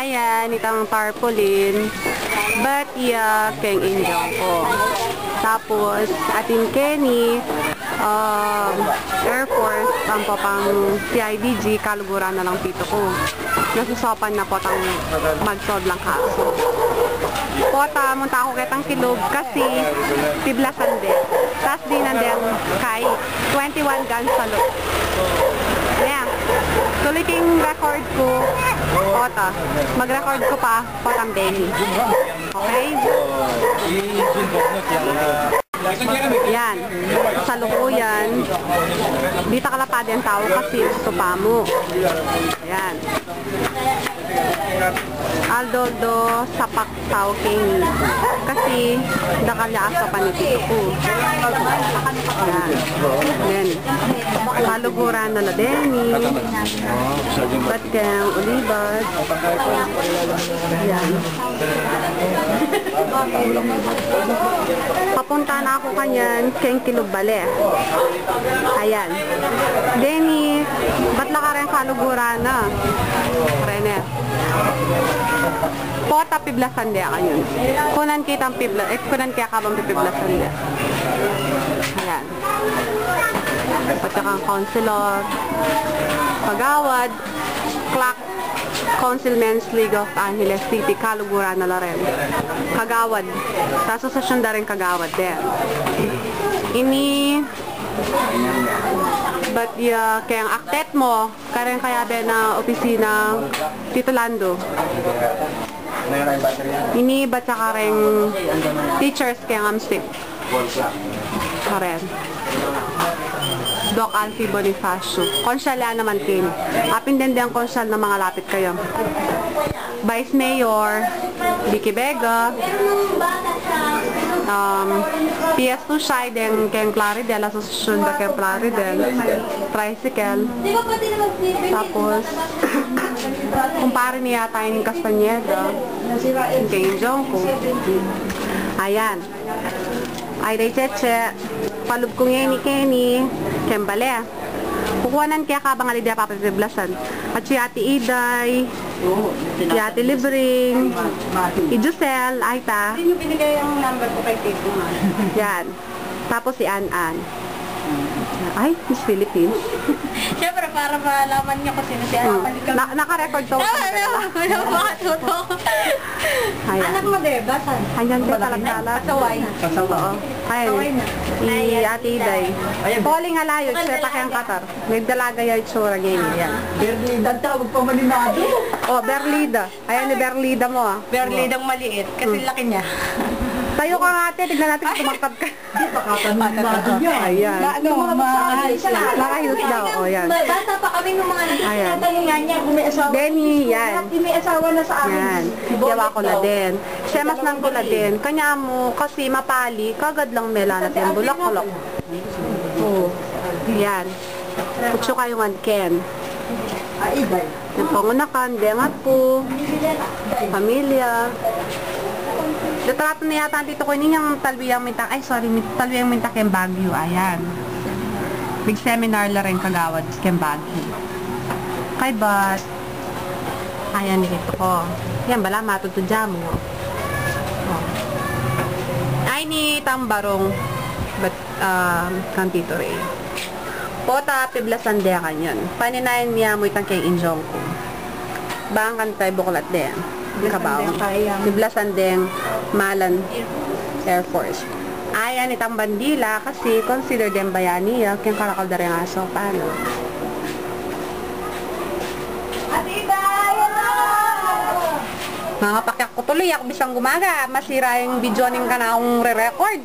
Ayan, itang tarpaulin. Batya, keng injong ko. Tapos, atin Kenny, Air Force, ang papang CIDG, kaluguran na lang pito ko. Nasusopan na po tang magsod lang kaso. Pota, munta ako kitang kilog kasi tiblasan din. Tapos di nandang kay 21 guns sa loob. Ayan. Tuloy king record ko. Pota. Mag-record ko pa potang Benny. Okay? Yan. Sa lukuyan. Dito kalapad yung tao kasi gusto pa mo. Ayan. Aldoldo sapak tao king kasi dakalyaasa pa ni Tito ko. Ayan. Then, kaluguran na na Denny. Ba't kayang ulibad. Ayan. Papunta na ako kanyan keng Kilugbale. Ayan. Denny, ba't laka rin kaluguran na? Rene. Pota piblasan dia kanyon. Kunan kitang pibla, kunan kaya kabang piblasan dia. Ayan. At saka counselor, pagawad, clock, Councilmen's League of Angeles City, kaluguran na rin. Kagawad. Sa asosasyon da rin kagawad din. Ini but kaya ang aktet mo karen kaya ba na opisina Tito Lando ini ba tsaka rin teachers kaya ang amsip karen Doc Alfie Bonifacio konsyala naman kin apin din ang konsyal na mga lapit kayo Vice Mayor Vicky Vega PS2 siya din keng Plaridel, asosasyon da keng Plaridel, tricycle. Tapos, kumpare niya tayo ng Castañeda, keng Injong ko. Ayan. Ay, day cheche, palub kong yan ni Kenny, keng Bale. Kukuhanan kaya kabang alidya papapiblasan. At si Ate Iday, si Ate Libring, si Jusel, Aita. Hindi nyo binigay ang number ko kay Tito. Yan. Tapos si An-An. Ay, Miss Philippines. Siyempre, para malaman nyo kung sino si An-An. Naka-record to. Anak mo, diba? Ayan din talag-talag. Pasaway. Oo. Ayan. Si Ate Iday. Calling alayod, siya takayang Qatar. Nagdalaga yung itsura game. Yan. Berlida, tawag pa maninado. Oh, Berlida. Ayan ni Berlida mo ah. Berlidang maliit, kasi laki niya. Tayo ka nga ate, tignan natin kung tumaktab ka. Ayan. Naka-heels daw. O, yan. Bata pa kami ng mga nagtatanungan niya kung may asawa. Benny, yan. May asawa na sa amin. Yan. Yawa ko na din. Semas nang ko na din. Kanya mo, kasi mapali, kagad lang mela natin. Bulak-bulak. Oo. Yan. Kutso kayo nga Ken. Yung pangunakan, dengat po. Pamilya. Litrato na yata dito ko ninyang talbiyang mintak. Ay, sorry, talbiyang mintak yung Baguio. Ayan. Big seminar la rin kagawad yung Baguio. Kay Bat. Ayan, dito ko. Yan, bala, matutudya mo. Oh. Ay, ni Tambarong. But, Kantito Ray. Pota, piblasan de kanyon. Paninayin niya mo itang kay Injong ko. Bang kantay buklat de. Kabaw. Piblasan deng Malan Air Force. Ayan itang bandila kasi consider dem bayani kaya karakal da rin aso. Paano? Mga pakyak ko tuloy. Ako bisang gumaga. Masira yung video ning ka na akong re-record.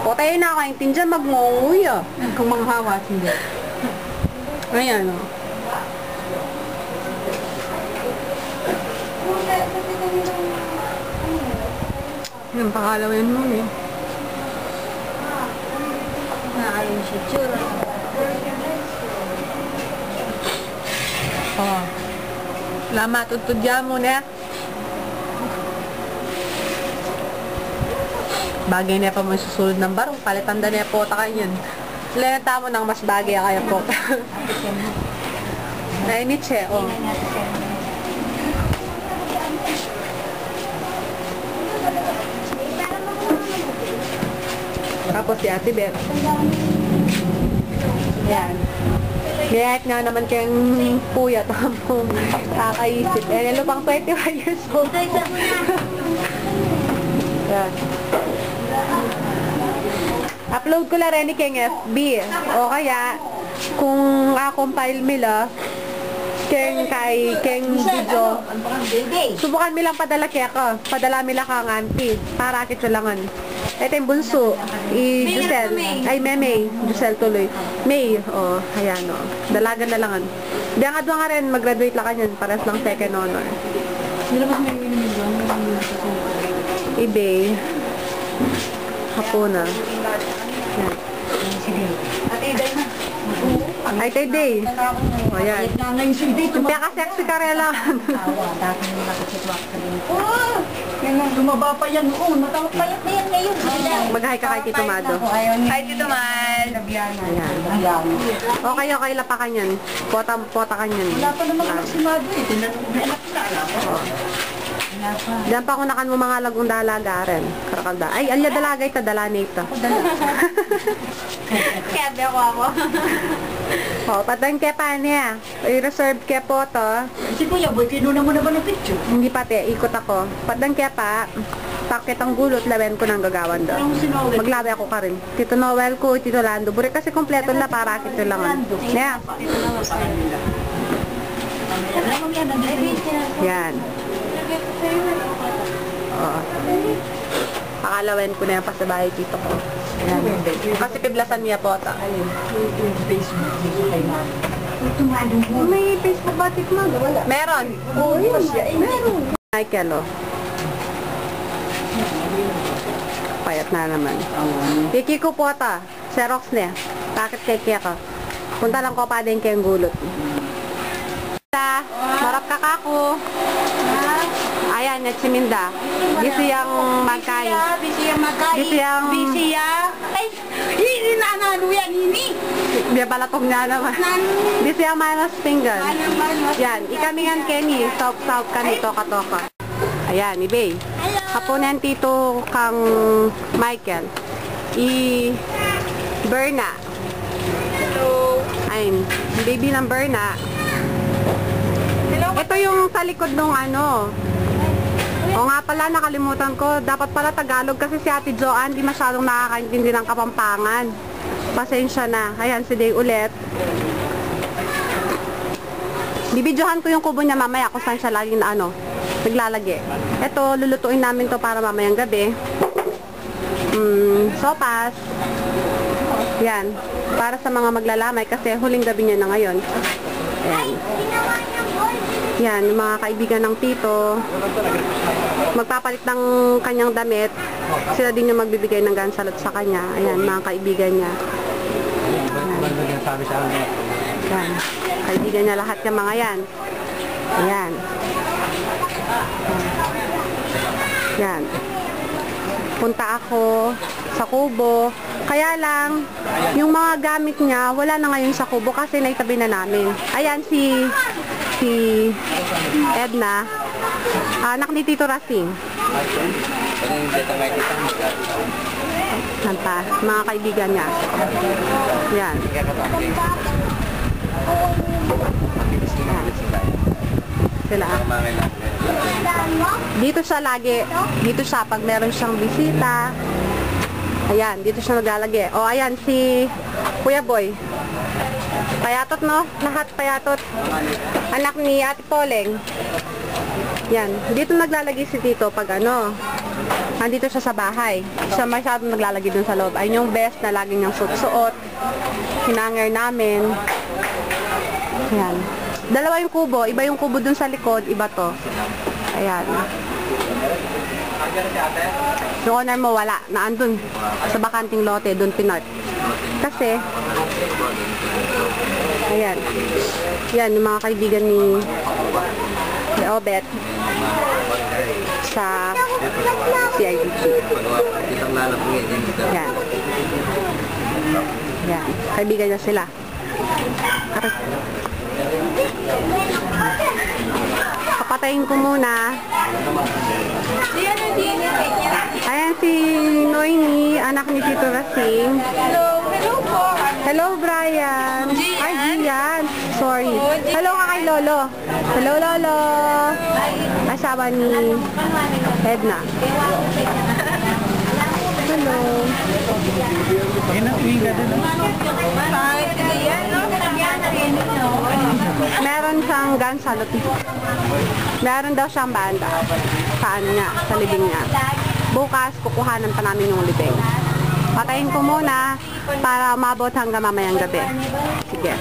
Potay na ako. Yung dyan mag-ngunguy kung mga hawas. Hindi. Ayan o. Yung pakalawin mo eh. Naayon si Chura. Oh. Lama, tutudya mo na. Bagay na pa mo susunod ng barong. Palitan na po ta kayo yun. Lenta mo nang mas bagay kaya po. Nainit siya, oh. Tapos si Ate Beth. Ayan. Gayat nga naman kayong puyat mo. Kakaisip. Eh, nilo pang 21 years old. Ayan. Upload ko lang rin kay FB. O kaya, kung compile nila, kay video. Subukan mi lang padala kaya ko. Padala mi lang kang auntie. Para kito langan. Ito yung bunso. Giselle. Ay, May. Giselle tuloy. May. O, ayan o. Dalagan na langan. Diyan nga rin, mag-graduate lang kanyan. Pares lang second honor. eBay. Hapona. Ayan. Ay, tay day. O, ayan. Kaya ka sexy ka rin lang. Lumaba pa yan noon. Matapayat na yan ngayon. Mag-hi ka kay Tito Mado. Hi, Tito Mal. Ayan. Okay, lapakan yan. Pota ka yan. Wala pa naman ako si Mado eh. Diyan pa ako nakan mo mga lagong dalaga rin. Karakalda. Ay, alya dalaga ito. Dalani ito. Kaya di ako. O, patang kaya pa niya. I-reserve kaya po to. Si Kuya Boy, kinuna mo naman ang picture. Hindi pati, ikot ako. Patang kaya pa, pakit ang gulot, lawen ko ng gagawan doon. Maglawe ako ka rin. Tito Noel ko, Tito Lando. Buri kasi kompleto na para kito lang. Yeah. Yan. Oo. Pakalawen ko na yan pa sa bahay dito ko. Yan. Kasi piblasan niya po ata. May Facebook batik mo? Wala. Meron. Oo, yun siya. Meron. Michael, oh. Payat na naman. Kiki ko po ata. Xerox niya. Bakit kay Kia ka? Punta lang ko pa din kayong gulot. Marap ka kako. Ayan, nagsiminda. Gisi yung magkay. Gisi yung... Ay, hindi na nalo yan, hindi. Di balatog niya naman. Gisi yung minus finger. Yan, ikamingan Kenny. South ka nito katoka. Ayan, ibay. Kapunan tito kang Michael. Berna. Hello. Ayun, baby ng Berna. Ito yung sa likod nung ano. O nga pala, nakalimutan ko. Dapat pala Tagalog kasi si Ate Joanne di masyadong nakakaintindi ng Kapampangan. Pasensya na. Ayan, si Day ulit. Bibidyohan ko yung kubo niya mamaya kung saan siya laging naglalagi. Ito, lulutuin namin to para mamayang gabi. Sopas. Yan. Para sa mga maglalamay kasi huling gabi niya na ngayon. Ayan. Yan, yung mga kaibigan ng tito, magpapalit ng kanyang damit, sila din yung magbibigay ng gansalot sa kanya. Ayan, mga kaibigan niya. Ayan, kaibigan niya lahat yung mga yan. Ayan. Yan. Punta ako sa kubo. Kaya lang, yung mga gamit niya, wala na ngayon sa kubo kasi naitabi na namin. Ayan, si Edna, anak ni Tito Racing. Yan pa, mga kaibigan niya. Yan. Sila. Dito siya lagi. Dito siya pag meron siyang bisita. Ayan, dito siya naglalagay. O, ayan, si Kuya Boy. Payatot, no? Lahat payatot. Anak ni Ate Poleng. Yan. Dito naglalagay si Tito pag nandito siya sa bahay. Siya masyadong naglalagay dun sa loob. Ayun yung best na lagi niyang suot. Hinanger namin. Yan. Dalawa yung kubo. Iba yung kubo dun sa likod. Iba to. Ayan. Yung owner mo wala. Naandun. Sa bakanting lote. Dun pinart. Kasi ayan. Yan, yung mga kaibigan ni Obet sa CIDG. Yan. Yan. Kaibigan niya sila. Papatayin ko muna. Ayan si Noemi, anak ni ni Tito Rasing. Hello, hello po. Hello, Brian. Ay, Gian. Sorry. Hello ka kay Lolo. Hello, Lolo. Asawa ni Edna. Hello. Meron siyang gun sa loti. Meron daw siyang banda. Sa ano niya, sa libing niya. Bukas, kukuhanan pa namin yung libing. Patayin ko muna para mabot hanggang mamayang gabi. Sige.